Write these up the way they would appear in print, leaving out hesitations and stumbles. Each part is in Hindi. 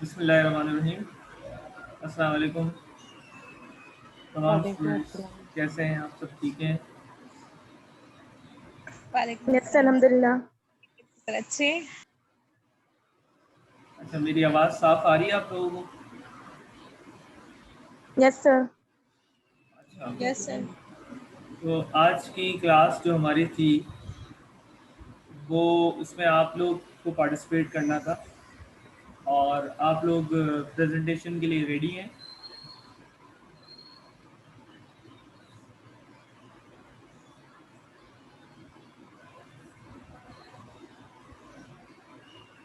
बिस्मिल्लाहिर्रहमानिर्रहीम। अस्सलाम वालेकुम तमाम वालेकुम स्टूडेंट्स। अस्सलाम। कैसे हैं आप? सब ठीक हैं? वालेकुम यस अस्सलाम। अल्हम्दुलिल्लाह। अच्छे। अच्छा, मेरी आवाज़ साफ़ आ रही है आप लोगों को? Yes sir. अच्छा, यस सर। तो आज की क्लास जो हमारी थी वो उसमें आप लोग को पार्टिसिपेट करना था और आप लोग प्रेजेंटेशन के लिए रेडी हैं?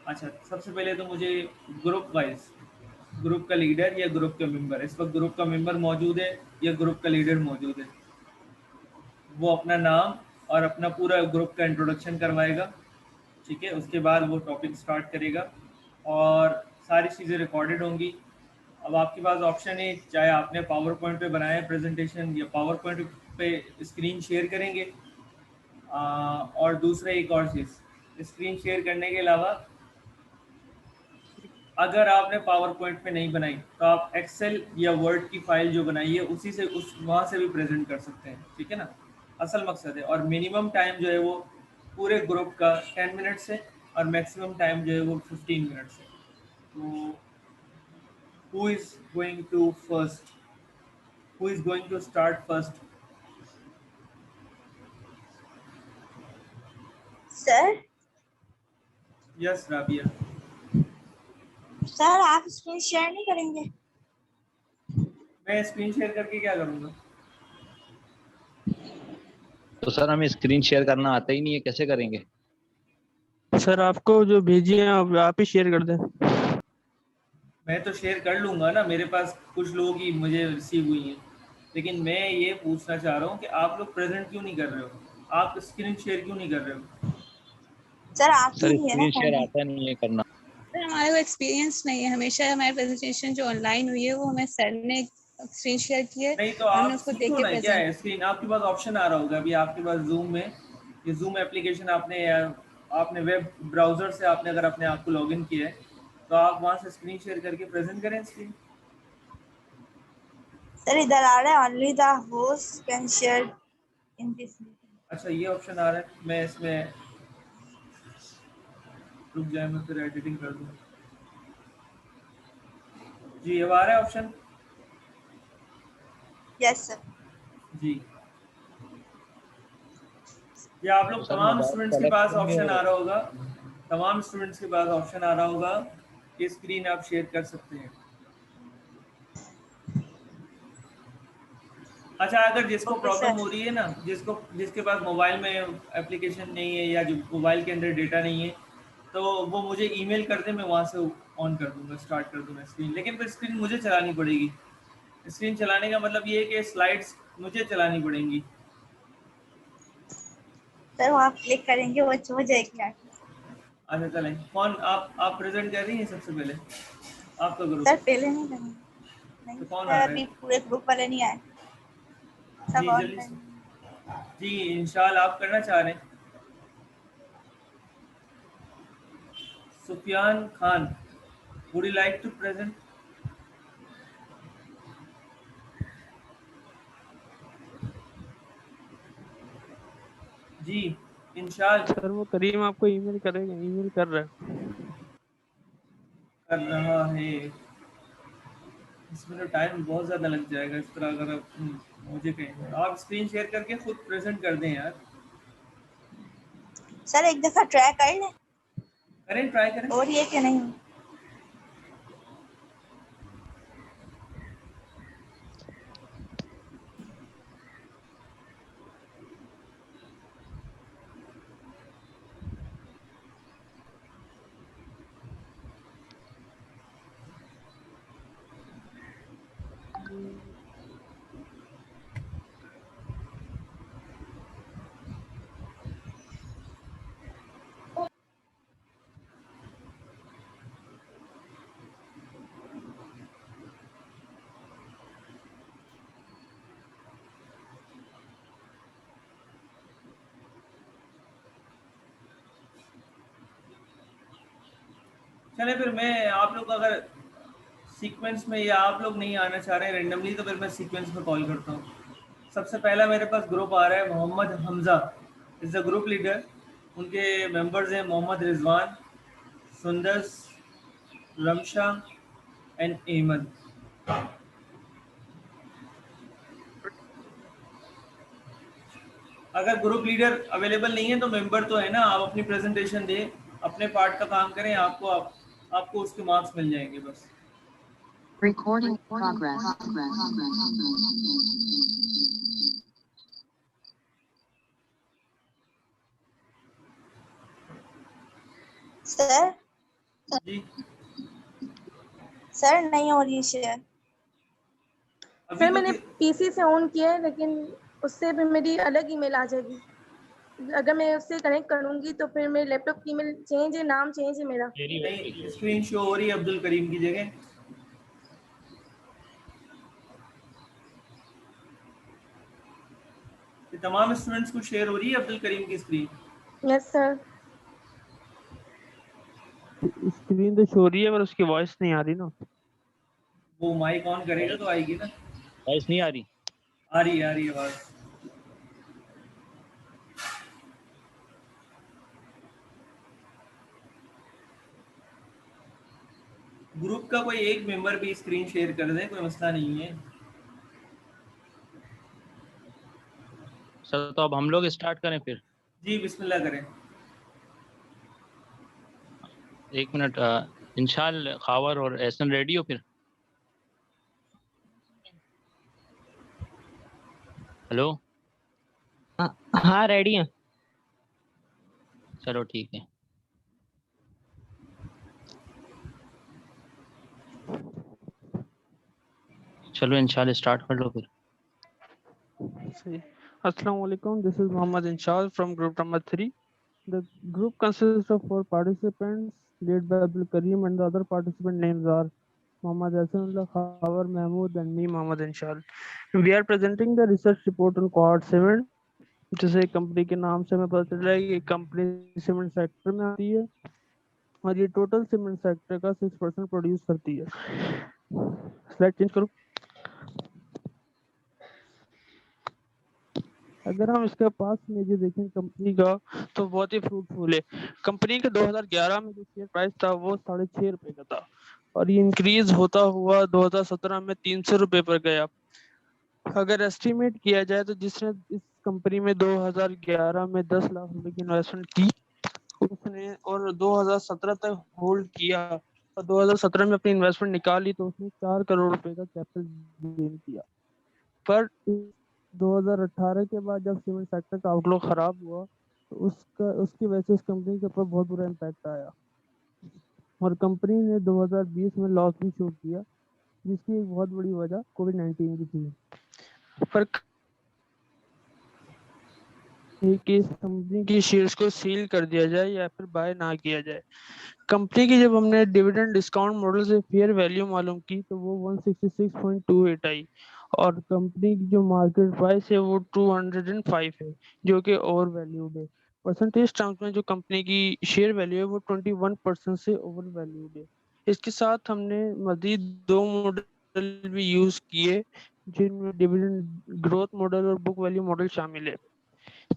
अच्छा, सबसे पहले तो मुझे ग्रुप वाइज ग्रुप का लीडर या ग्रुप का मेंबर, इस वक्त ग्रुप का मेंबर मौजूद है या ग्रुप का लीडर मौजूद है, वो अपना नाम और अपना पूरा ग्रुप का इंट्रोडक्शन करवाएगा। ठीक है, उसके बाद वो टॉपिक स्टार्ट करेगा और सारी चीज़ें रिकॉर्डेड होंगी। अब आपके पास ऑप्शन है, चाहे आपने पावर पॉइंट पे बनाया है प्रेजेंटेशन या पावर पॉइंट पे स्क्रीन शेयर करेंगे। और दूसरा एक और चीज़, स्क्रीन शेयर करने के अलावा अगर आपने पावर पॉइंट पे नहीं बनाई तो आप एक्सेल या वर्ड की फाइल जो बनाई है उसी से उस वहाँ से भी प्रेजेंट कर सकते हैं। ठीक है ना? असल मकसद है, और मिनिमम टाइम जो है वो पूरे ग्रुप का 10 मिनट्स है और मैक्सिमम टाइम जो है वो 15 मिनट्स है। तो who is going to first, who is going to start first? Sir yes Rabia. Sir आप स्क्रीन शेयर नहीं करेंगे? मैं स्क्रीन शेयर करके क्या करूँगा? तो सर हमें स्क्रीन शेयर करना आता ही नहीं है, कैसे करेंगे? सर आपको जो भेजी है आप ही शेयर कर दें। मैं तो शेयर कर लूँगा ना, मेरे पास कुछ लोगों की मुझे रिसीव हुई हैं, लेकिन मैं ये पूछना चाह रहा हूँ कि आप लोग प्रेजेंट क्यों नहीं कर रहे हो? आप स्क्रीन शेयर क्यों नहीं कर रहे हो? सर आती सर नहीं है ना स्क्रीन शेयर करने। आता नहीं है करना। सर हमारे को एक्सपीरियंस नहीं है, हमेशा हमारी प्रेजेंटेशन जो ऑनलाइन हुई है वो हमें सर ने स्क्रीन शेयर की है नहीं तो और हमने आप उसको देख सीखो के ना, क्या प्रेजेंट। है स्क्रीन आपके पास ऑप्शन आ रहा होगा अभी आपके पास जूम में, ये जूम एप्लीकेशन आपने वेब ब्राउज़र से आपने अगर अपने आप को लॉगिन किया है तो आप वहाँ से स्क्रीन शेयर करके प्रेजेंट करें स्क्रीन। सर इधर आ रहा है only the host can share in this meeting. अच्छा, ये ऑप्शन आ रहा है, मैं इसमें रुक जाए, मैं फिर एडिटिंग कर दूँ। जी, अब आ रहा है ऑप्शन? Yes sir. जी, ये आप तो लोग सर तमाम मोबाइल स्टूडेंट्स के सेलेक्ट पास करेंगे ऑप्शन आ और रहा होगा, तमाम स्टूडेंट्स के पास ऑप्शन आ रहा होगा कि स्क्रीन आप शेयर कर सकते हैं। अच्छा, अगर जिसको ओके प्रॉब्लम सर। हो रही है ना, जिसके पास मोबाइल में एप्लीकेशन नहीं है या जो मोबाइल के अंदर डेटा नहीं है, तो वो मुझे ईमेल कर दे, मैं वहाँ से ऑन कर दूंगा, स्टार्ट कर दूंगा स्क्रीन। लेकिन फिर स्क्रीन मुझे चलानी पड़ेगी। स्क्रीन चलाने का मतलब ये है कि स्लाइड्स मुझे चलानी पड़ेंगी। सर वहाँ क्लिक करेंगे वो हो जाएगी आगे। अच्छा चलें, कौन आप प्रेजेंट कर रही हैं सबसे पहले? आपका ग्रुप? सर पहले नहीं करेंगे। तो नहीं कौन आ सर रहा अभी है? पूरे ग्रुप वाले नहीं आए, सब जी जल्दी ऑनलाइन। से। जी इंशाल्लाह आप करना चाह रहे हैं। Sufiyan Khan, would you like to present? जी इंशाल्लाह सर वो करीम आपको ईमेल करेगा, ईमेल कर रहा है। कर रहा है। इसमें तो टाइम बहुत ज़्यादा लग जाएगा इस तरह, अगर आप मुझे कहें आप स्क्रीन शेयर करके खुद प्रेजेंट कर दें यार। सर एक दफा ट्राई कर लें, करें, ट्राई करें। हो रही है कि नहीं। चले फिर मैं आप लोग अगर सीक्वेंस में ये आप लोग नहीं आना चाह रहे हैं रेंडमली, तो फिर मैं सीक्वेंस में कॉल करता हूँ। सबसे पहला मेरे पास ग्रुप आ रहा है, Mohammad Hamza is the group leader. उनके मेंबर्स हैं मोहम्मद रिजवान, सुंदस, रमशा एंड अहमद। अगर ग्रुप लीडर अवेलेबल नहीं है तो मेंबर तो है ना, आप अपनी प्रेजेंटेशन दें, अपने पार्ट का काम करें, आपको उसके मार्क्स मिल जाएंगे बस। Recording progress. सर जी सर नहीं हो रही शेयर। अभी सर तो मैंने पीसी से ऑन किया है, लेकिन उससे भी मेरी अलग ईमेल आ जाएगी। अगर मैं उससे कनेक्ट करूंगी तो फिर मेरे लैपटॉप की ईमेल चेंज है, नाम चेंज है मेरा। नहीं, स्क्रीन शो हो रही है अब्दुल करीम की जगह। ये तमाम स्टूडेंट्स को शेयर हो रही है अब्दुल करीम की स्क्रीन। Yes sir. स्क्रीन तो शो रही है पर उसकी वॉइस नहीं आ रही ना। वो माइक ऑन करेगा तो आएगी ना। वॉइस नहीं आ रही। आ रही है आवाज। ग्रुप का कोई एक मेंबर भी स्क्रीन शेयर कर दे, कोई मसला नहीं है। सर तो अब हम लोग स्टार्ट करें फिर। जी बिस्मिल्लाह करें। एक मिनट, इंशाल, खावर और एहसन रेडी हो फिर? हेलो। हाँ रेडी है। चलो ठीक है। चलो इंशाल्लाह स्टार्ट कर लो फिर। Assalamu alaikum. This is Muhammad Inshal from group number 3. The group consists of 4 participants led by Abdul Karim, and the other participant names are Muhammad Hasanullah, Khawar Mahmood and me, Muhammad Inshal. We are presenting the research report on cohort 7. जिसे कंपनी के नाम से हमें पता चल रहा है कि कंपनी सीमेंट सेक्टर में आती है और ये टोटल सीमेंट सेक्टर का 6% प्रोड्यूस करती है। स्लाइड चेंज करो। अगर हम इसके पास में जो देखें कंपनी का, तो बहुत ही फ्रूटफुल है। कंपनी के 2011 में जो शेयर प्राइस था वो 6.5 रुपए का था और ये इंक्रीज होता हुआ 2017 में 300 रुपए पर गया। अगर एस्टिमेट किया जाए तो जिसने इस कंपनी में 2011 में 10 लाख रुपए की इन्वेस्टमेंट की उसने और 2017 तक होल्ड किया और 2017 में अपनी इन्वेस्टमेंट निकाली तो उसने 4 करोड़ रुपए का कैपिटल गेन किया। पर 2018 के बाद जब सीमेंट सेक्टर का आउटलुक खराब हुआ तो उसकी वजह से इस कंपनी के ऊपर बहुत बुरा इम्पैक्ट आया और कंपनी ने 2020 में लॉस भी शो किया, जिसकी एक बहुत बड़ी वजह कोविड-19 की थी। पर कि इस कंपनी की शेयर्स को सील कर दिया जाए या फिर बाय ना किया जाए। कंपनी की जब हमने डिविडेंड डिस्काउंट मॉडल से फेयर वैल्यू मालूम की तो वो 166.28 आई और कंपनी की जो मार्केट प्राइस है वो 205 है, जो कि ओवर वैल्यूड है। परसेंटेज टर्म्स में जो कंपनी की शेयर वैल्यू है वो 21% से ओवर वैल्यूड है। इसके साथ हमने मजीद 2 मॉडल भी यूज किए जिनमें डिविडेंड ग्रोथ मॉडल और बुक वैल्यू मॉडल शामिल है।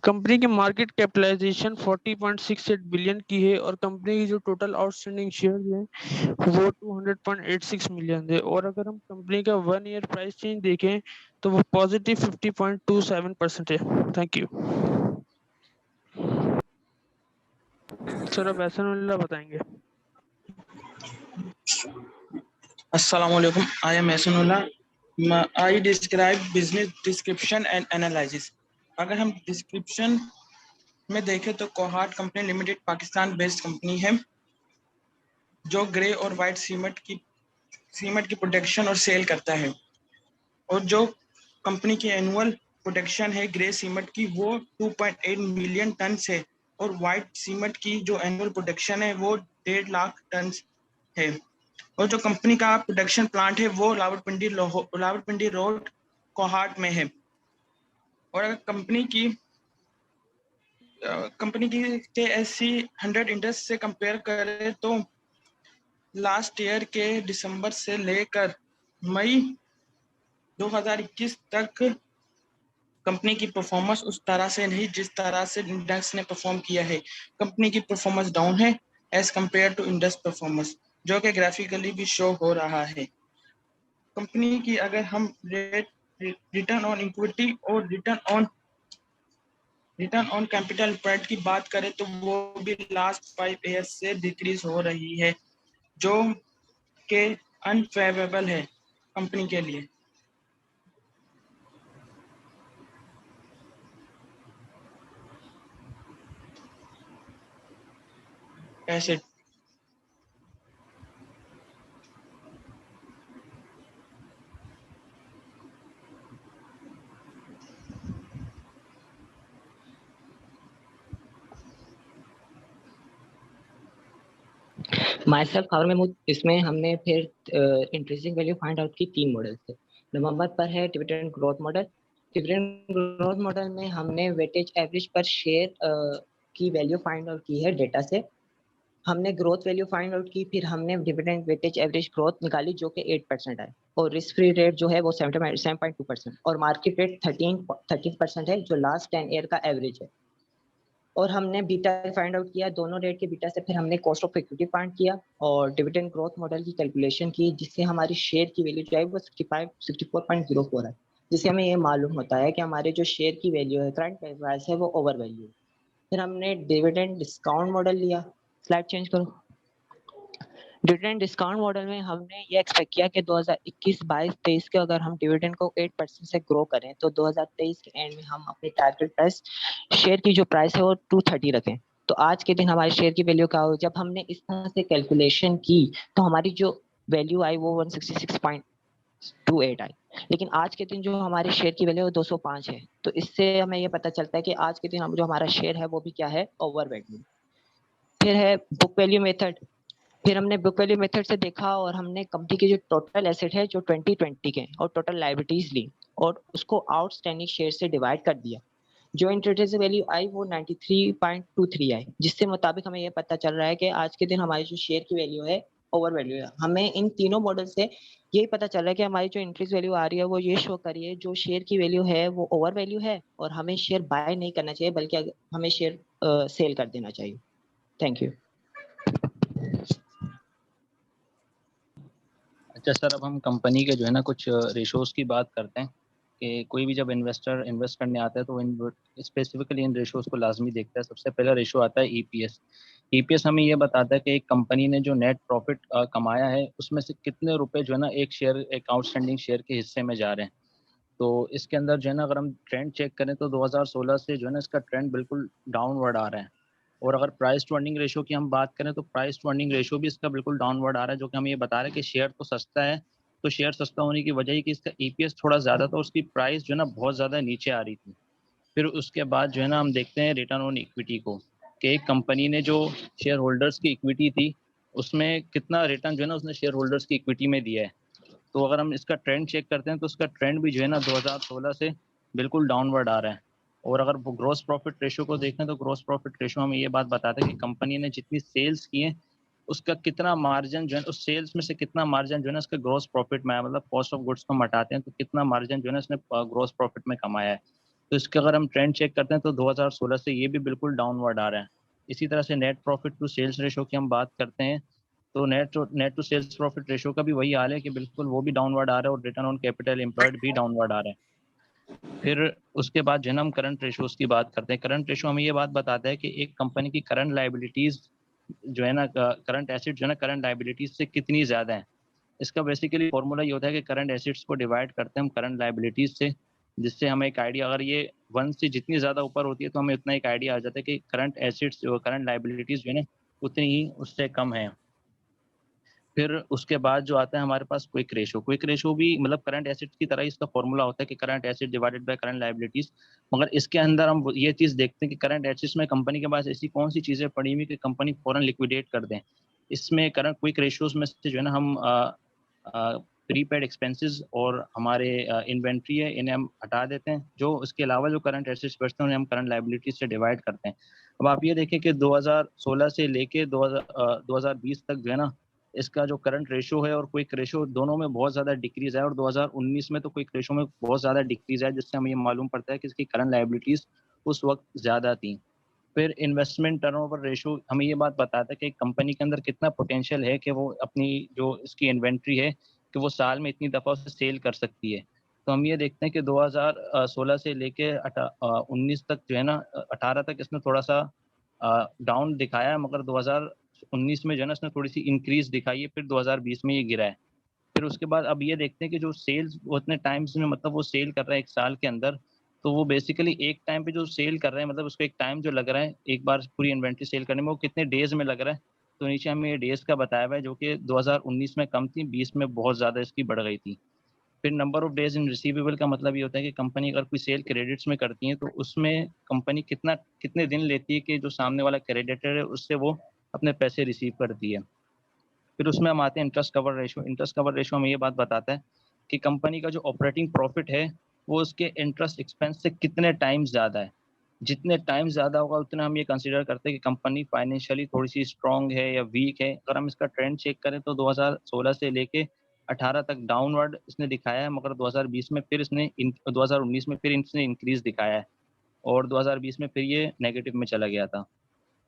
कंपनी की मार्केट कैपिटलाइजेशन 40.68 बिलियन की है और कंपनी की जो टोटल आउटस्टैंडिंग शेयर्स हैं वो 200.86 मिलियन है और अगर हम कंपनी का 1 ईयर प्राइस चेंज देखें तो वो पॉजिटिव 50.27% है। Thank you. सर अब एहसानुल्लाह बताएंगे। Assalamualaikum. I am Ahsanullah. I describe business description and analysis. अगर हम डिस्क्रिप्शन में देखें तो cohort company limited Pakistan based company है जो ग्रे और वाइट सीमेंट की प्रोडक्शन और सेल करता है और जो कंपनी की एनुअल प्रोडक्शन है ग्रे सीमेंट की वो 2.8 मिलियन टन है और वाइट सीमेंट की जो एनुअल प्रोडक्शन है वो 1.5 लाख टन है और जो कंपनी का प्रोडक्शन प्लांट है वो रावलपिंडी रोड कोहाट में है। और अगर कंपनी की KSC 100 इंडेक्स से कंपेयर करें तो लास्ट ईयर के दिसंबर से लेकर मई 2021 तक कंपनी की परफॉर्मेंस उस तरह से नहीं जिस तरह से इंडेक्स ने परफॉर्म किया है। कंपनी की परफॉर्मेंस डाउन है as compare to index performance, जो कि ग्राफिकली भी शो हो रहा है। कंपनी की अगर हम रिटर्न ऑन इक्विटी और रिटर्न ऑन कैपिटल एम्प्लॉयड की बात करें तो वो भी लास्ट 5 ईयर्स से डिक्रीज हो रही है, जो कि अनफेवरेबल है कंपनी के लिए। ऐसे माइसेल्फ खबर महमूद, इसमें हमने फिर इंट्रिंसिक वैल्यू फाइंड आउट की 3 मॉडल थे। नवंबर पर है dividend growth model. Dividend growth model में हमने वेटेज एवरेज पर शेयर की वैल्यू फाइंड आउट की है डेटा से। हमने ग्रोथ वैल्यू फाइंड आउट की, फिर हमने डिविडेंड वेटेज एवरेज ग्रोथ निकाली जो कि 8% है, और रिस्क फ्री रेट जो है वो 7.2% और मार्केट रेट 13% है जो लास्ट 10 ईयर का एवरेज है। और हमने बीटा फाइंड आउट किया, दोनों रेट के बीटा से फिर हमने कॉस्ट ऑफ इक्विटी फाइंड किया और डिविडेंड ग्रोथ मॉडल की कैलकुलेशन की, जिससे हमारी शेयर की वैल्यू जो है वो 64.04 है, जिससे हमें ये मालूम होता है कि हमारे जो शेयर की वैल्यू है, करंट प्राइस है, वो ओवर वैल्यू है। फिर हमने डिविडेंड डिस्काउंट मॉडल लिया। स्लाइड चेंज करो। डिविडेंड डिस्काउंट मॉडल में हमने ये एक्सपेक्ट किया कि 2021, 22, 23 के अगर हम डिविडेंड को 8% से ग्रो करें तो 2023 के एंड में हम अपनी टारगेट प्राइस शेयर की जो प्राइस है वो 230 रखें। तो आज के दिन हमारे शेयर की वैल्यू क्या हो, जब हमने इस तरह से कैलकुलेशन की तो हमारी जो वैल्यू आई वो 166.28 आई, लेकिन आज के दिन जो हमारे शेयर की वैल्यू 205 है। तो इससे हमें ये पता चलता है कि आज के दिन हम जो हमारा शेयर है वो भी क्या है, ओवर वैल्यू। फिर है बुक वैल्यू मेथड। फिर हमने बुक वैल्यू मेथड से देखा और हमने कंपनी के जो टोटल एसेट है जो 2020 के और टोटल लायबिलिटीज ली और उसको आउटस्टैंडिंग शेयर से डिवाइड कर दिया। जो इंट्रेंसिक वैल्यू आई वो 93.23 आई, जिससे मुताबिक हमें ये पता चल रहा है कि आज के दिन हमारी जो शेयर की वैल्यू है ओवर वैल्यू है। हमें इन तीनों मॉडल से यही पता चल रहा है कि हमारी जो इंट्रेंसिक वैल्यू आ रही है वो ये शो कर रही है जो शेयर की वैल्यू है वो ओवर वैल्यू है और हमें शेयर बाय नहीं करना चाहिए बल्कि हमें शेयर सेल कर देना चाहिए। Thank you. अच्छा सर, अब हम कंपनी के जो है ना कुछ रेशोज़ की बात करते हैं कि कोई भी जब इन्वेस्टर इन्वेस्ट करने आता है तो वो स्पेसिफिकली इन रेशोज़ को लाजमी देखता है। सबसे पहला रेशो आता है ईपीएस। ईपीएस हमें ये बताता है कि एक कंपनी ने जो नेट प्रॉफिट कमाया है उसमें से कितने रुपए जो है ना एक आउटस्टैंडिंग शेयर के हिस्से में जा रहे हैं। तो इसके अंदर जो है ना अगर हम ट्रेंड चेक करें तो 2016 से जो है ना इसका ट्रेंड बिल्कुल डाउनवर्ड आ रहा है। और अगर प्राइस टू अर्निंग रेशो की हम बात करें तो प्राइस टू अर्निंग रेशो भी इसका बिल्कुल डाउनवर्ड आ रहा है, जो कि हमें ये बता रहा है कि शेयर तो सस्ता है, तो शेयर सस्ता होने की वजह ही कि इसका ईपीएस थोड़ा ज़्यादा था, उसकी प्राइस जो है ना बहुत ज़्यादा नीचे आ रही थी। फिर उसके बाद जो है ना हम देखते हैं रिटर्न ऑन इक्विटी को, कि एक कंपनी ने जो शेयर होल्डर्स की इक्विटी थी उसमें कितना रिटर्न जो है ना उसने शेयर होल्डर्स की इक्विटी में दिया है। तो अगर हम इसका ट्रेंड चेक करते हैं तो उसका ट्रेंड भी जो है ना 2016 से बिल्कुल डाउनवर्ड आ रहा है। और अगर ग्रोस प्रॉफिट रेशो को देखें तो ग्रोस प्रॉफिट रेशो हमें ये बात बताता है कि कंपनी ने जितनी सेल्स की है उसका कितना मार्जिन जो है उस सेल्स में से कितना मार्जिन जो है ना उसके ग्रोस प्रॉफिट में है, मतलब कॉस्ट ऑफ गुड्स को हम हटाते हैं तो कितना मार्जिन जो है ना उसने ग्रोस प्रॉफिट में कमाया है। तो इसके अगर हम ट्रेंड चेक करते हैं तो 2016 से ये भी बिल्कुल डाउनवर्ड आ रहा है। इसी तरह से net profit to sales ratio की हम बात करते हैं तो net to sales profit ratio का भी वही हाल है कि बिल्कुल वो भी डाउनवर्ड आ रहा है और रिटर्न ऑन कैपिटल एम्प्लॉयड भी डाउनवर्ड आ रहा है। फिर उसके बाद जो है ना हम करंट रेशोज की बात करते हैं। करंट रेशो हमें ये बात बताता है कि एक कंपनी की करंट लाइबिलिटीज जो है ना करंट एसेट जो है ना करंट लाइबिलिटीज से कितनी ज़्यादा है। इसका बेसिकली फॉर्मूला ये होता है कि करंट एसेट्स को डिवाइड करते हैं हम करंट लाइबिलिटीज से, जिससे हमें एक आइडिया, अगर ये 1 से जितनी ज़्यादा ऊपर होती है तो हमें उतना एक आइडिया आ जाता है कि करंट एसेट्स करंट लाइबिलिटीज जो है ना उतनी ही उससे कम है। फिर उसके बाद जो आता है हमारे पास क्विक रेशो भी मतलब करंट एसेट्स की तरह इसका फॉर्मूला होता है कि current asset divided by current liabilities, मगर इसके अंदर हम ये चीज़ देखते हैं कि करंट एसेट्स में कंपनी के पास ऐसी कौन सी चीज़ें पड़ी हुई कि कंपनी फौरन लिक्विडेट कर दें। इसमें करंट क्विक रेशोज में से जो है ना हम प्रीपेड एक्सपेंसेस और हमारे इन्वेंट्री है इन्हें हम हटा देते हैं। जो इसके अलावा जो करंट एसेट्स बचते हैं उन्हें हम करंट लायबिलिटीज से डिवाइड करते हैं। अब आप ये देखें कि 2016 से लेके 2020 तक जो है ना इसका जो करंट रेशो है और क्विक रेशो दोनों में बहुत ज़्यादा डिक्रीज है, और 2019 में तो क्विक रेशो में बहुत ज़्यादा डिक्रीज है, जिससे हमें ये मालूम पड़ता है कि इसकी करंट लायबिलिटीज़ उस वक्त ज़्यादा थी। फिर इन्वेस्टमेंट टर्नओवर रेशो हमें ये बात बताता है कि कंपनी के अंदर कितना पोटेंशियल है कि वो अपनी जो इसकी इन्वेंट्री है कि वो साल में इतनी दफ़ा उसे सेल कर सकती है। तो हम ये देखते हैं कि 2016 से लेके 19 तक जो है ना 18 तक इसने थोड़ा-सा डाउन दिखाया है, मगर 2019 में जो है ना इसने थोड़ी-सी इंक्रीज़ दिखाई है, फिर 2020 में ये गिरा है। फिर उसके बाद अब ये देखते हैं कि जो सेल्स वो इतने टाइम्स में मतलब वो सेल कर रहा है 1 साल के अंदर, तो वो बेसिकली एक टाइम पे जो सेल कर रहे हैं मतलब उसको एक टाइम जो लग रहा है, एक बार पूरी इन्वेंट्री सेल करने में, वो कितने डेज़ में लग रहा है। तो नीचे हमें ये डेज़ का बताया हुआ है जो कि 2019 में कम थी, 20 में बहुत ज़्यादा इसकी बढ़ गई थी। फिर number of days in receivable का मतलब ये होता है कि कंपनी अगर कोई सेल क्रेडिट्स में करती है, तो उसमें कंपनी कितने दिन लेती है कि जो सामने वाला क्रेडिटर है, उससे वो अपने पैसे रिसीव करती है। फिर उसमें हम आते हैं interest cover ratio. Interest cover ratio हमें ये बात बताता है कि कंपनी का जो ऑपरेटिंग प्रॉफिट है, वो उसके इंटरेस्ट एक्सपेंस से कितने टाइम्स ज़्यादा है। जितने टाइम्स ज़्यादा होगा, उतना हम ये कंसीडर करते हैं कि कंपनी फाइनेंशियली थोड़ी-सी स्ट्रॉन्ग है या वीक है। अगर हम इसका ट्रेंड चेक करें तो 2016 से लेके 18 तक डाउनवर्ड इसने दिखाया है, मगर 2020 में फिर इसने 2019 में फिर इसने इंक्रीज़ दिखाया है, और 2020 में फिर ये नेगेटिव में चला गया था।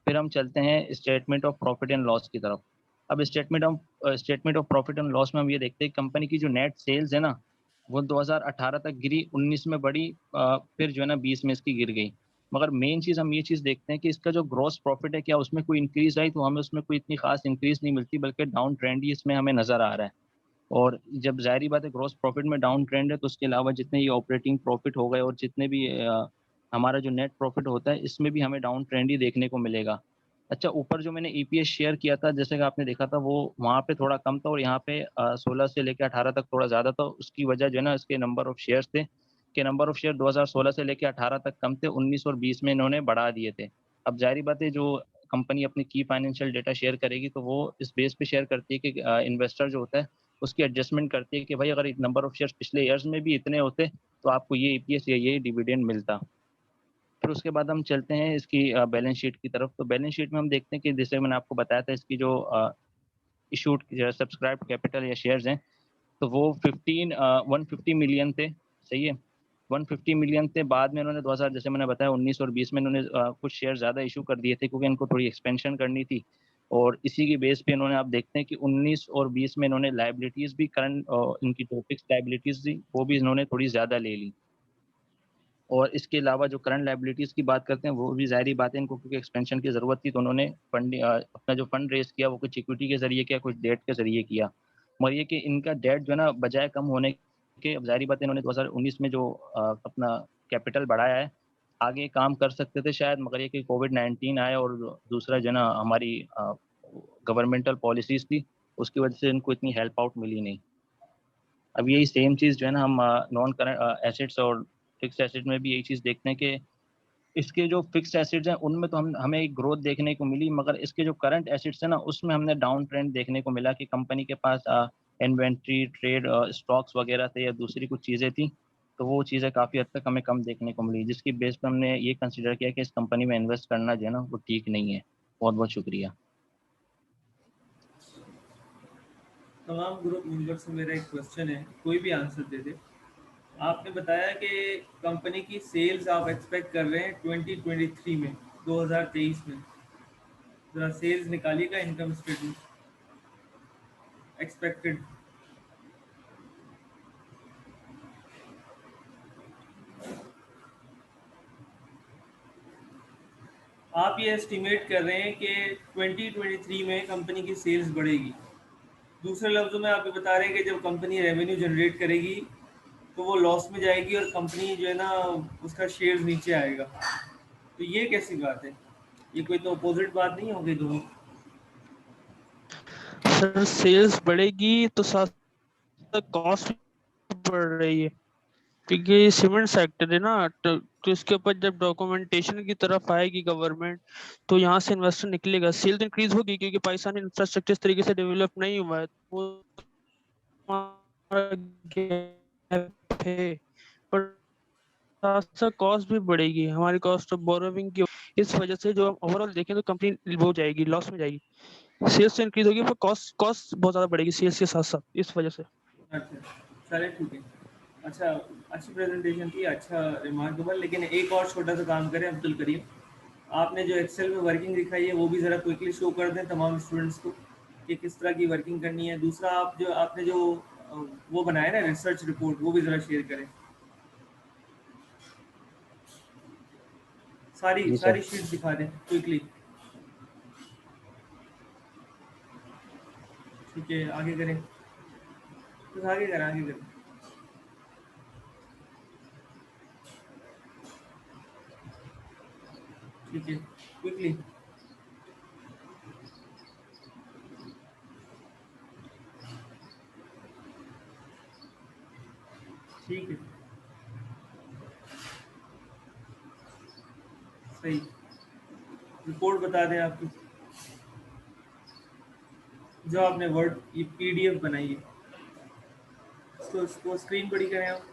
फिर हम चलते हैं statement of profit and loss की तरफ। अब statement of profit and loss में हम ये देखते हैं कंपनी की जो नेट सेल्स है ना, वो 2018 तक गिरी, 19 में बढ़ी, फिर जो है ना 20 में इसकी गिर गई। मगर मेन चीज़ हम ये चीज़ देखते हैं कि इसका जो ग्रॉस प्रॉफिट है, क्या उसमें कोई इंक्रीज़ आई? तो हमें उसमें कोई इतनी खास इंक्रीज़ नहीं मिलती, बल्कि डाउन ट्रेंड ही इसमें हमें नज़र आ रहा है। और जब ज़ाहिर-सी बात है ग्रॉस प्रॉफिट में डाउन ट्रेंड है, तो उसके अलावा जितने ये ऑपरेटिंग प्रॉफिट हो गए और जितने भी हमारा जो नेट प्रॉफिट होता है, इसमें भी हमें डाउन ट्रेंड ही देखने को मिलेगा। अच्छा, ऊपर जो मैंने ईपीएस शेयर किया था, जैसे कि आपने देखा था, वो वहाँ पे थोड़ा कम था और यहाँ पे 16 से लेके 18 तक थोड़ा ज़्यादा था। उसकी वजह जो है ना, इसके नंबर ऑफ शेयर्स थे, कि नंबर ऑफ शेयर 2016 से लेके 18 तक कम थे, 19 और 20 में इन्होंने बढ़ा दिए थे। अब ज़ाहिर-सी बात है, जो कंपनी अपनी की फाइनेंशियल डेटा शेयर करेगी, तो वो इस बेस पे शेयर करती है कि इन्वेस्टर जो होता है, उसकी एडजस्टमेंट करती है कि भाई अगर नंबर ऑफ शेयर्स पिछले ईयर्स में भी इतने होते, तो आपको ये ईपीएस या ये डिविडेंड मिलता। फिर उसके बाद हम चलते हैं इसकी बैलेंस शीट की तरफ। तो बैलेंस शीट में हम देखते हैं कि जैसे मैंने आपको बताया था, इसकी जो इशूड सब्सक्राइब्ड कैपिटल या शेयर्स हैं, तो वो 150 मिलियन थे, सही है? 150 मिलियन थे। बाद में इन्होंने 2000, जैसे मैंने बताया, 19 और 20 में इन्होंने कुछ शेयर ज़्यादा इश्यू कर दिए थे, क्योंकि इनको थोड़ी एक्सपेंशन करनी थी, और इसी की बेस पे इन्होंने, आप देखते हैं कि 19 और 20 में इन्होंने लायबिलिटीज़ भी करंट इनकी जो फिक्स्ड लायबिलिटीज़ थी, वो भी इन्होंने थोड़ी ज़्यादा ले ली। और इसके अलावा जो करंट लायबिलिटीज़ की बात करते हैं, वो भी ज़ाहिर-सी बात है, इनको क्योंकि एक्सपेंशन की ज़रूरत थी, तो उन्होंने अपना जो फंड रेज़ किया, वो कुछ इक्विटी के ज़रिए किया, कुछ डेट के ज़रिए किया। मगर ये कि इनका डेट जो है ना, बजाय कम होने के, अब ज़ाहिर-सी बात है, इन्होंने 2019 में जो अपना कैपिटल बढ़ाया है, आगे काम कर सकते थे शायद, मगर ये कि कोविड-19 आया, और दूसरा जो है ना हमारी गवर्नमेंटल पॉलिसीज़ थी, उसकी वजह से इनको इतनी हेल्प आउट मिली नहीं। अब यही सेम चीज़ जो है ना, हम नॉन करंट एसेट्स और फिक्स्ड एसेट में भी यही चीज़ देखते हैं कि इसके जो फिक्स्ड एसेट्स हैं, उनमें तो हमें एक ग्रोथ देखने को मिली, मगर इसके जो करंट एसेट्स हैं ना, उसमें हमने डाउन ट्रेंड देखने को मिला कि कंपनी के पास इन्वेंट्री, ट्रेड, स्टॉक्स वगैरह थे या दूसरी कुछ चीज़ें थी, तो वो चीज़ें काफ़ी हद तक हमें कम देखने को मिली, जिसकी बेस पे हमने ये कंसीडर किया कि इस कंपनी में इन्वेस्ट करना जो है ना, वो ठीक नहीं है। बहुत-बहुत शुक्रिया। तमाम ग्रुप मेंबर से मेरा एक क्वेश्चन है, कोई भी आंसर दे दे। आपने बताया कि कंपनी की सेल्स आप एक्सपेक्ट कर रहे हैं 2023 में, 2023 में। ज़रा सेल्स निकालिएगा, इनकम स्टेटमेंट एक्सपेक्टेड। आप ये एस्टिमेट कर रहे हैं कि 2023 में कंपनी की सेल्स बढ़ेगी। दूसरे लफ्ज़ों में आप ये बता रहे हैं कि जब कंपनी रेवेन्यू जनरेट करेगी, तो वो लॉस में जाएगी और कंपनी जो है ना, उसका शेयर्स नीचे आएगा। तो ये कैसी बात है? ये कोई तो अपोजिट बात नहीं होगी दोनों? सर सेल्स बढ़ेगी तो साथ साथ कॉस्ट बढ़ रही है, क्योंकि ये सीमेंट सेक्टर है ना, तो इसके ऊपर जब डॉक्यूमेंटेशन की तरफ आएगी गवर्नमेंट, तो यहाँ से इन्वेस्टर निकलेगा, सेल्स इंक्रीज होगी, क्योंकि पाकिस्तान में इंफ्रास्ट्रक्चर इस तरीके से डेवलप नहीं हुआ है, वो gap है। पर साथ कॉस्ट भी बढ़ेगी, हमारी कॉस्ट ऑफ बोरोविंग की, इस वजह से जो हम ओवरऑल देखें तो कंपनी वो जाएगी, लॉस में जाएगी। सेल्स तो इंक्रीज होगी पर कॉस्ट बहुत ज्यादा बढ़ेगी सेल्स के साथ साथ, इस वजह से। अच्छा, चलिए ठीक है। अच्छा, अच्छी प्रेजेंटेशन थी, अच्छा रिमार्केबल। लेकिन एक और छोटा सा काम करें अब्दुल करीम, आपने जो एक्सेल में वर्किंग दिखाई है वो भी ज़रा क्विकली शो कर दें तमाम स्टूडेंट्स को कि किस तरह की वर्किंग करनी है। दूसरा, आपने जो वो बनाया ना रिसर्च रिपोर्ट, वो भी ज़रा शेयर करें। सारी जी सर। सारी शीट दिखा दें क्विकली। ठीक है, आगे करें, तो आगे करें, आगे करें। ठीक है, क्विकली। ठीक है, सही। रिपोर्ट बता दें आपकी, जो आपने वर्ड ये पीडीएफ बनाई है, उसको स्क्रीन बड़ी करें आप।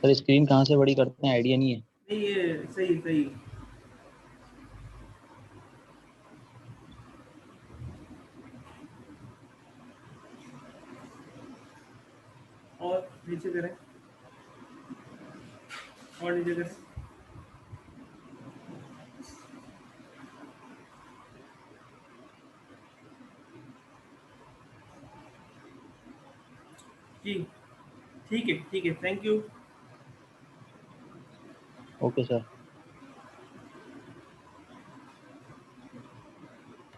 सर स्क्रीन कहाँ से बड़ी करते हैं आइडिया नहीं है। नहीं, ये सही सही। और नीचे करें, और नीचे करें। जी, ठीक है, thank you. Okay sir.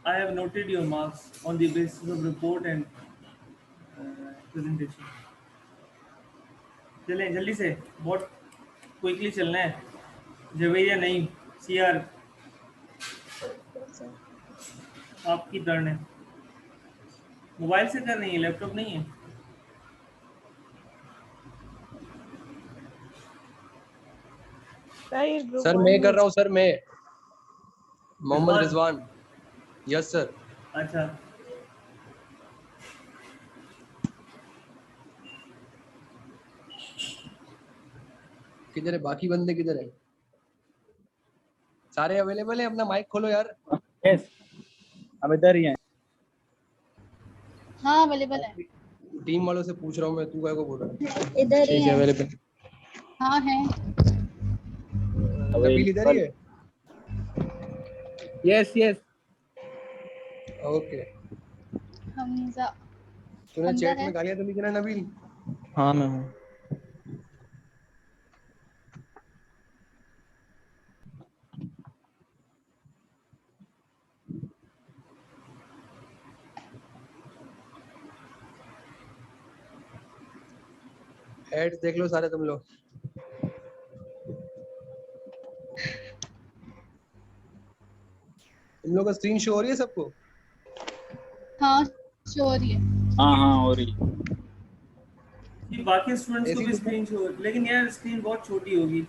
I have noted your marks on the basis of report and presentation. चलें जल्दी से, बहुत क्विकली चलना है। जवेरिया नहीं, सीआर आपकी टर्न है। मोबाइल से कर रही है, लैपटॉप नहीं है। सर मैं कर रहा हूँ सर, मैं मोहम्मद रिजवान। रिजवान। Yes sir. अच्छा, किधर है बाकी बंदे, किधर है? सारे अवेलेबल है? अपना माइक खोलो यार। यस, हम इधर ही हैं। हाँ अवेलेबल है, टीम वालों से पूछ रहा हूँ मैं, तू काय को बोल रहा है? इधर ही ठीक है, है। अवेलेबल। हाँ है। नबील इधर ही है? Yes yes. ओके। हमजा तूने अंदर चैट है। में गालियां तो नहीं देना नबील? हाँ मैं हूँ। एड्स देख लो सारे तुम लोग। तुम लोग का स्क्रीन शो हो रही है सबको? हाँ शो हो रही है। हाँ हो रही। ये बाकी स्टूडेंट्स को ऐसी भी तो स्क्रीन शो, लेकिन यार स्क्रीन बहुत छोटी होगी।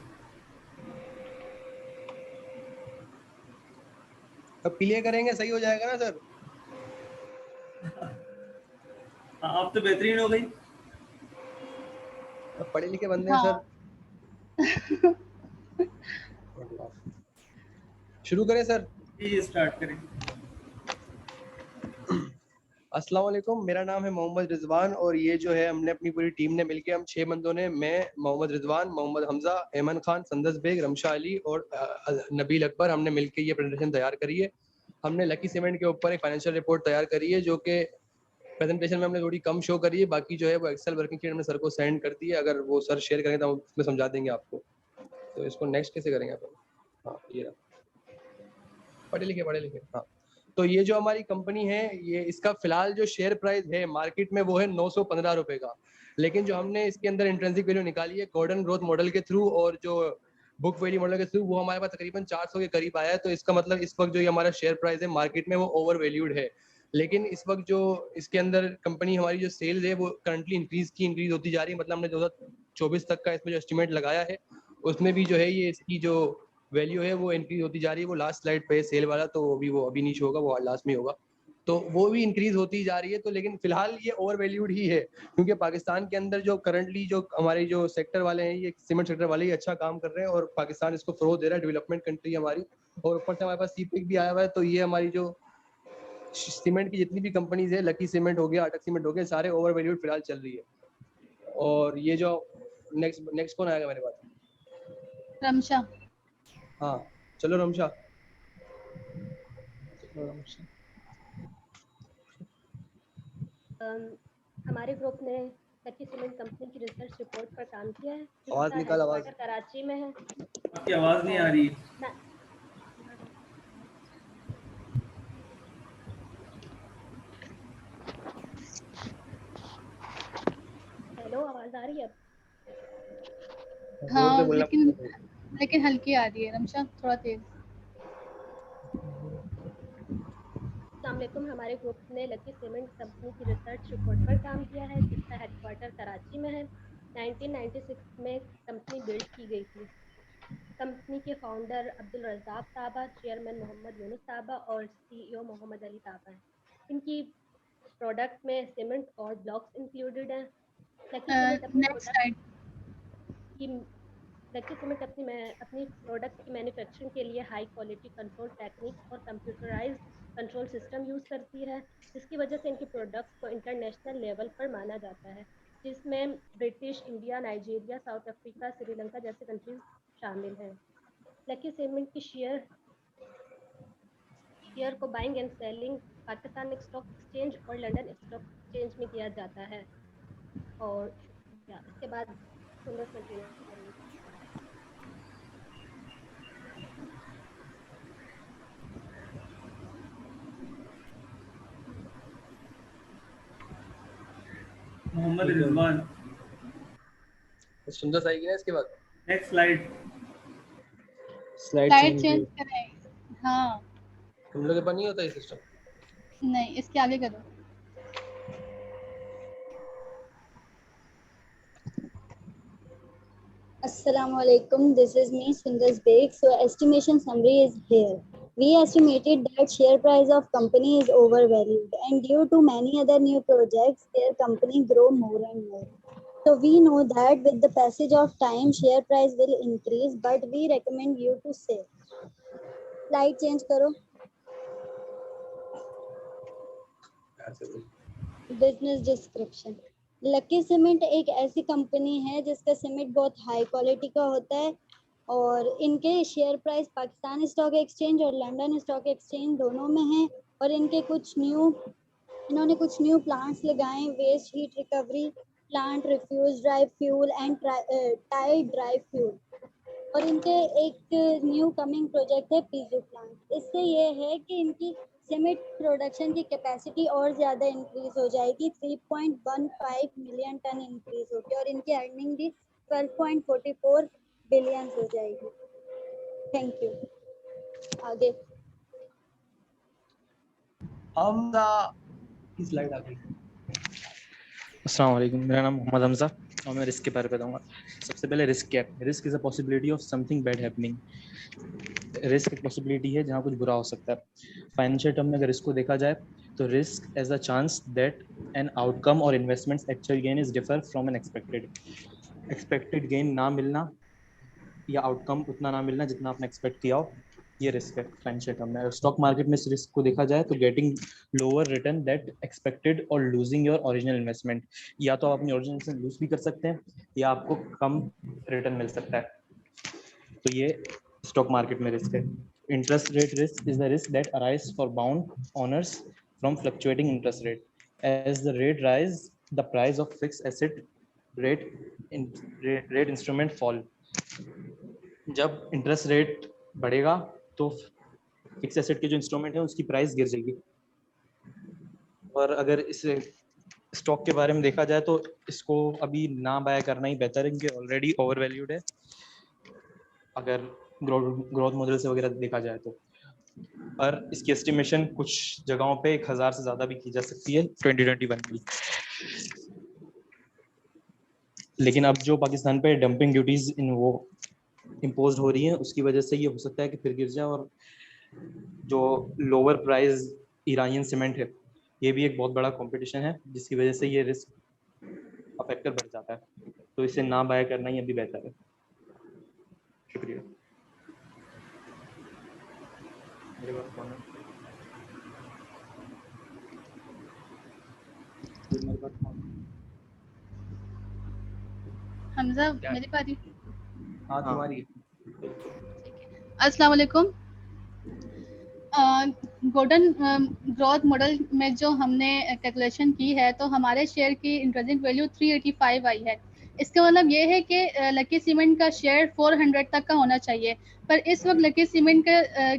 अब क्लियर करेंगे, सही हो जाएगा ना सर? हाँ, अब तो बेहतरीन हो गई। अब पढ़े लिखे बंदे हैं हाँ। सर। शुरू करें सर? जी, स्टार्ट करें। अस्सलाम वालेकुम, मेरा नाम है मोहम्मद रिजवान और ये जो है हमने अपनी पूरी टीम ने मिलके, हम 6 बंदों ने, मैं, मोहम्मद रिजवान, मोहम्मद हमजा, ऐमन खान, संदस बेग, रमशा अली और नबील अकबर, हमने मिलके ये प्रेजेंटेशन तैयार करी है। हमने लकी सीमेंट के ऊपर एक फाइनेंशियल रिपोर्ट तैयार करी है जो कि प्रेजेंटेशन में हमने थोड़ी कम शो करी है, बाकी जो है वो एक्सेल वर्किंग शीट हमने सर को सेंड कर दी है। अगर वो सर शेयर करेंगे तो हम उसमें समझा देंगे आपको। तो इसको नेक्स्ट कैसे करेंगे अपन? हाँ ये रहा, पढ़े लिखे। हाँ, तो ये जो हमारी कंपनी है, ये इसका फिलहाल जो शेयर प्राइस है मार्केट में वो है 915 रुपए का। लेकिन जो हमने इसके अंदर इंट्रिंसिक वैल्यू निकाली है गॉर्डन ग्रोथ मॉडल के थ्रू और जो बुक वैल्यू मॉडल के थ्रू, वो हमारे पास तकरीबन 400 के करीब आया है। तो इसका मतलब इस वक्त जो ये हमारा शेयर प्राइस है मार्केट में वो ओवर वैल्यूड है। लेकिन इस वक्त जो इसके अंदर कंपनी हमारी जो सेल्स है वो करंटली इंक्रीज होती जा रही है। मतलब हमने 2024 तक का इसमें जो एस्टिमेट लगाया है उसमें भी जो है ये इसकी जो वैल्यू है वो इंक्रीज होती जा रही है। वो लास्ट स्लाइड पे सेल वाला, तो वो अभी नहीं शो होगा, वो लास्ट में होगा। तो वो भी इंक्रीज होती जा रही है। तो लेकिन फिलहाल ये ओवर वैल्यूड ही है, क्योंकि पाकिस्तान के अंदर जो करंटली जो हमारे जो सेक्टर वाले हैं, ये सीमेंट सेक्टर वाले ही अच्छा काम कर रहे हैं और पाकिस्तान इसको फरोग दे रहा है, डेवलपमेंट कंट्री हमारी। और ऊपर से हमारे पास सीपेक भी आया हुआ है, तो ये हमारी जो सीमेंट की जितनी भी कंपनीज है, लकी सीमेंट हो गया, अटक सीमेंट हो गया, सारे ओवर वैल्यूड फिलहाल चल रही है। और ये जो नेक्स्ट कौन आएगा मेरे पास? रमशा। हाँ चलो रमशा। हमारे ग्रुप ने लकी सीमेंट कंपनी की रिसर्च रिपोर्ट पर काम किया है। आवाज निकाल, आवाज। हेडक्वार्टर कराची में है। आपकी आवाज नहीं आ रही। हेलो, आवाज आ रही है? हाँ लेकिन हल्की आ रही है। रमशा थोड़ा तेज। अस्सलामुअलैकुम। हमारे ग्रुप ने लकी सीमेंट कंपनी की रिसर्च रिपोर्ट पर काम किया है, जिसका हेडक्वार्टर कराची में है। 1996 में कंपनी बिल्ड की गई थी। कंपनी के फाउंडर अब्दुल रज़ाक ताबा, चेयरमैन मोहम्मद यूनुस ताबा और सीईओ मोहम्मद अली ताबा हैं। इनकी प्रोडक्ट में सीमेंट और ब्लॉक्स इंक्लूडेड हैं। लकी सीमेंट अपनी प्रोडक्ट की मैन्युफैक्चरिंग के लिए हाई क्वालिटी कंट्रोल टेक्निक्स और कंप्यूटराइज्ड कंट्रोल सिस्टम यूज़ करती है, जिसकी वजह से इनकी प्रोडक्ट्स को इंटरनेशनल लेवल पर माना जाता है, जिसमें British, India, Nigeria, south Africa, Sri Lanka जैसे कंट्रीज शामिल हैं। लकी सीमेंट की शेयर को buying and selling Pakistan stock exchange और लंदन स्टॉक एक्सचेंज में किया जाता है। और इसके बाद मोहम्मद रिजवान। सुंदर सा आएगी ना इसके बाद। नेक्स्ट स्लाइड चेंज करें। हाँ तुम लोग के पास नहीं होता ये सिस्टम? नहीं, इसके आगे करो। Assalamualaikum. This is me, Sundas Beg. So estimation summary is here. We estimated that share price of company is overvalued, and due to many other new projects, their company grow more and more. So we know that with the passage of time, share price will increase, but we recommend you to sell. Slide change करो. Business description. लकी सीमेंट एक ऐसी कंपनी है जिसका सीमेंट बहुत हाई क्वालिटी का होता है और इनके share price Pakistan stock exchange और लंदन स्टॉक एक्सचेंज दोनों में है। और इनोंने कुछ न्यू प्लांट्स लगाए, waste heat recovery plant, refuse dry fuel and tide dry fuel. और इनके एक न्यू कमिंग प्रोजेक्ट है पीजू प्लांट। इससे ये है कि इनकी सीमेंट प्रोडक्शन की कैपेसिटी और ज़्यादा इंक्रीज हो जाएगी, 3.15 मिलियन टन इंक्रीज होगी और इनकी अर्निंग भी 12.44 बिलियन हो जाएगी। Thank you. आगे स्लाइड आ गई। अस्सलाम वालेकुम, मेरा नाम मोहम्मद हमजा और मैं रिस्क के बारे में बताऊंगा। सबसे पहले रिस्क क्या है? Risk is a possibility of something bad happening. Risk एक पॉसिबिलिटी है जहाँ कुछ बुरा हो सकता है। फाइनेंशियल टर्म में अगर इसको देखा जाए तो risk as a chance that an outcome और investments actual gain is differ from an expected gain ना मिलना या आउटकम उतना ना मिलना जितना आपने एक्सपेक्ट किया हो, ये रिस्क है फाइनेंशियल टर्म में। स्टॉक मार्केट में इस रिस्क को देखा जाए तो getting lower return that expected और लूजिंग योर ओरिजिनल इन्वेस्टमेंट। या तो आप अपनी ओरिजिनल इन्वेस्टमेंट लूज भी कर सकते हैं या आपको कम रिटर्न मिल सकता है, तो ये स्टॉक मार्केट में रिस्क है। Interest rate risk is the risk that arise for bound owners from fluctuating interest rate. As the rate rise the price of fixed asset rate instrument fall. जब इंटरेस्ट रेट बढ़ेगा तो फिक्स एसेट के जो इंस्ट्रूमेंट है उसकी प्राइस गिर जाएगी। और अगर इस स्टॉक के बारे में देखा जाए तो इसको अभी ना बाय करना ही बेहतर है क्योंकि ऑलरेडी ओवर वैल्यूड है अगर ग्रोथ मॉडल से वगैरह देखा जाए तो। और इसकी एस्टिमेशन कुछ जगहों पे 1000 से ज़्यादा भी की जा सकती है 2021 में। लेकिन अब जो पाकिस्तान पे डंपिंग ड्यूटीज इम्पोज हो रही है उसकी वजह से ये हो सकता है कि फिर गिर जाए और जो लोअर प्राइस ईरानियन सीमेंट है, ये भी एक बहुत बड़ा कंपटीशन है जिसकी वजह से ये रिस्क फैक्टर बढ़ जाता है, तो इसे ना बाय करना ही अभी बेहतर है। शुक्रिया। मेरे पास कौन है? मेरे पास कौन है? हमजा मेरी बारी। हाँ तुम्हारी। अस्सलाम वालेकुम। गोल्डन ग्रोथ मॉडल में जो हमने कैलकुलेशन की है तो हमारे शेयर की इंट्रिंसिक वैल्यू 385 आई है। इसका मतलब ये है कि लकी सीमेंट का शेयर 400 तक का होना चाहिए, पर इस वक्त लकी सीमेंट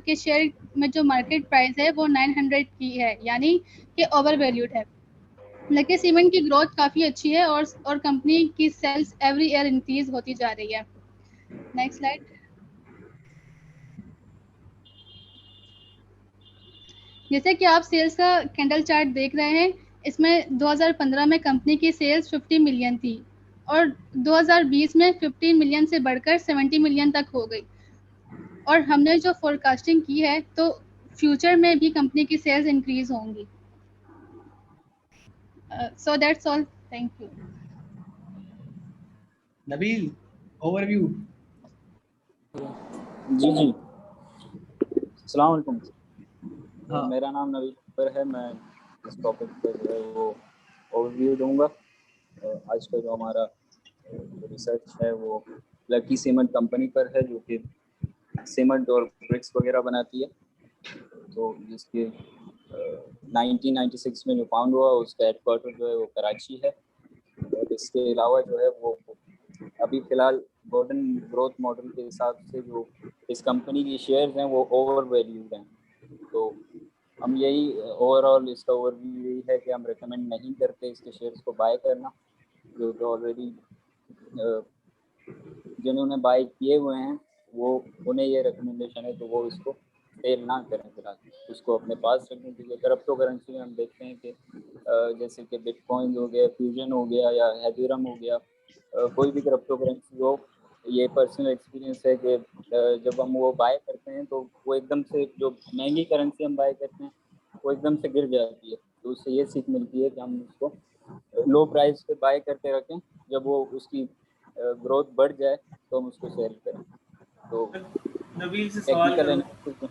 के शेयर में जो मार्केट प्राइस है वो 900 की है, यानी कि ओवर वैल्यूड है। लकी सीमेंट की ग्रोथ काफ़ी अच्छी है और कंपनी की सेल्स एवरी ईयर इंक्रीज होती जा रही है। Next slide. जैसे कि आप सेल्स का कैंडल चार्ट देख रहे हैं, इसमें 2015 में कंपनी की सेल्स 50 मिलियन थी और 2020 में 15 मिलियन से बढ़कर 70 मिलियन तक हो गई। और हमने जो फोरकास्टिंग की है तो फ्यूचर में भी कंपनी की सेल्स इंक्रीज होंगी। So that's all, thank you. Nabeel overview. जी जी, अस्सलाम वालेकुम। हाँ। मेरा नाम नवीन पर है, मैं इस टॉपिक पर जो है वो ओवरव्यू दूंगा। आज का जो हमारा रिसर्च है वो लकी सीमेंट कंपनी पर है, जो कि सीमेंट और ब्रिक्स वगैरह बनाती है। तो जिसके 1996 में जो फाउंड हुआ, उसका हेडक्वार्टर जो है वो कराची है। और इसके अलावा जो है वो अभी फ़िलहाल गोल्डन ग्रोथ मॉडल के हिसाब से जो इस कंपनी की शेयर्स हैं वो ओवर वैल्यूड हैं। तो हम यही ओवरऑल इसका ओवरव्यू यही है कि हम रेकमेंड नहीं करते इसके शेयर्स को बाय करना, जो कि ऑलरेडी जिन्होंने बाय किए हुए हैं वो उन्हें ये रिकमेंडेशन है तो वो इसको सेल ना करें फिलहाल, उसको अपने पास रखने के लिए। क्रिप्टो करेंसी में हम देखते हैं कि जैसे कि बिटकॉइन हो गया, फ्यूजन हो गया या एथेरियम हो गया, कोई भी क्रिप्टो करेंसी हो, ये पर्सनल एक्सपीरियंस है कि जब हम वो बाय करते हैं तो वो एकदम से, जो महंगी करेंसी हम बाय करते हैं वो एकदम से गिर जाती है। तो उससे ये सीख मिलती है कि हम उसको लो प्राइस पे बाय करके रखें, जब वो उसकी ग्रोथ बढ़ जाए तो हम उसको सेल करें। तो नबील से सवाल करूं? एनालिसिस।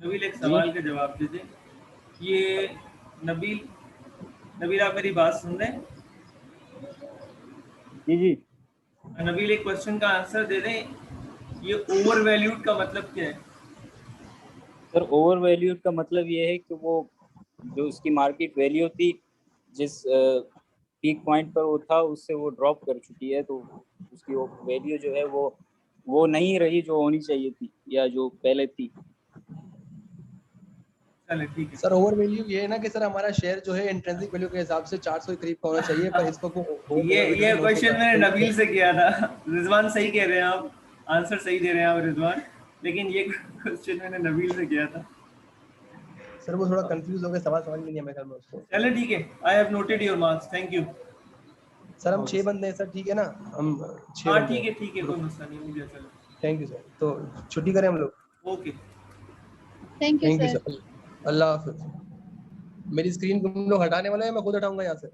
नबील एक सवाल का जवाब दीजिए। ये नबील आप मेरी बात सुन रहे हैं? जी जी। नबील एक क्वेश्चन का आंसर दे दें, ये ओवर वैल्यूड का मतलब क्या है? सर ओवर वैल्यूड का मतलब ये है कि वो जो उसकी मार्केट वैल्यू थी, जिस पीक पॉइंट पर वो था, उससे वो ड्रॉप कर चुकी है, तो उसकी वो वैल्यू जो है वो नहीं रही जो होनी चाहिए थी या जो पहले थी। चले ठीक है सर ओवर वैल्यू ये है ना कि सर हमारा शेयर जो है इंट्रिंसिक वैल्यू के हिसाब से 400 के करीब का होना चाहिए, पर इस वक्त ये क्वेश्चन मैंने नबील से किया था। रिजवान सही कह रहे हैं आप, आंसर सही दे रहे हैं आप रिजवान, लेकिन ये क्वेश्चन मैंने नबील से किया था। सर वो थोड़ा कंफ्यूज हो गया, सवाल समझ में नहीं आया मेरे ख्याल में उसको। चले ठीक है, I have noted your marks, thank you. Sir हम 6 बंदे हैं सर, ठीक है ना? हम 6 हाँ बंदे ठीक है, कोई मसला नहीं, मुझे चलो। Thank you sir. तो छुट्टी करें हम लोग? Okay, thank you sir. अल्लाह हाफिज। मेरी स्क्रीन को तुम लोग हटाने वाले हैं, मैं खुद हटाऊंगा यहाँ से।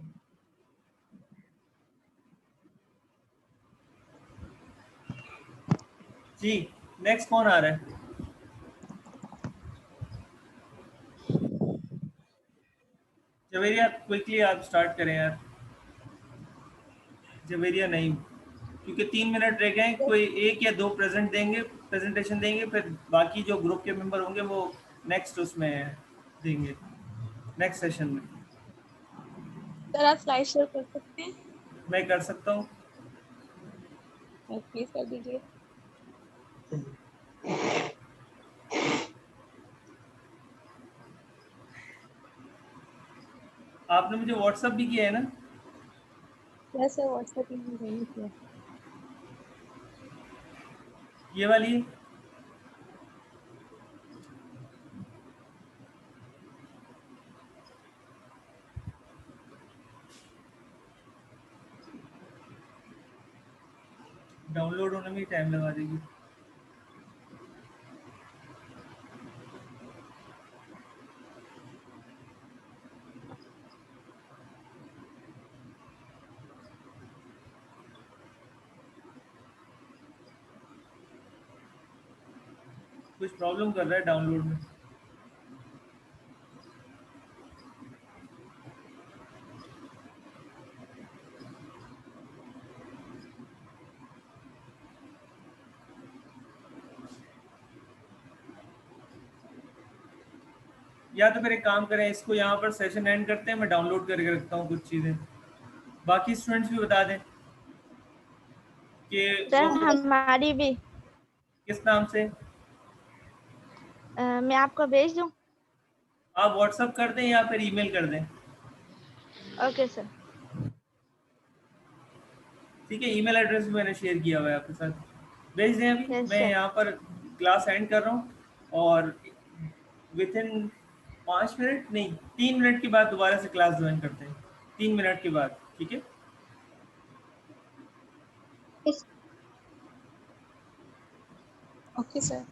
जी नेक्स्ट कौन आ रहा है? जवेरिया क्विकली आप स्टार्ट करें यार। जवेरिया नहीं, क्योंकि 3 मिनट रह गए, कोई एक या दो प्रेजेंटेशन देंगे, फिर बाकी जो ग्रुप के मेंबर होंगे वो नेक्स्ट उसमें देंगे, नेक्स्ट सेशन में। सर आप स्लाइड शेयर कर सकते हैं? मैं कर सकता हूँ। प्लीज कर दीजिए। आपने मुझे व्हाट्सएप भी किया है ना? यस सर, व्हाट्सएप पे मैंने किया। ये वाली डाउनलोड होने में टाइम लगा देगी। कुछ प्रॉब्लम कर रहा है डाउनलोड में। या तो फिर एक काम करें, इसको यहाँ पर सेशन एंड करते हैं, मैं डाउनलोड करके रखता हूँ कुछ चीज़ें, बाकी स्टूडेंट्स भी बता दें कि सर हमारी भी किस नाम से। मैं आपको भेज दूं? आप व्हाट्सअप कर दें या फिर ईमेल कर दें। Okay sir. ठीक है, ईमेल एड्रेस भी मैंने शेयर किया हुआ है आपके साथ, भेज दें अभी। Yes, मैं sir. यहाँ पर क्लास एंड कर रहा हूँ और विद इन 5 मिनट नहीं 3 मिनट के बाद दोबारा से क्लास ज्वाइन करते हैं, 3 मिनट के बाद, ठीक है। Okay sir.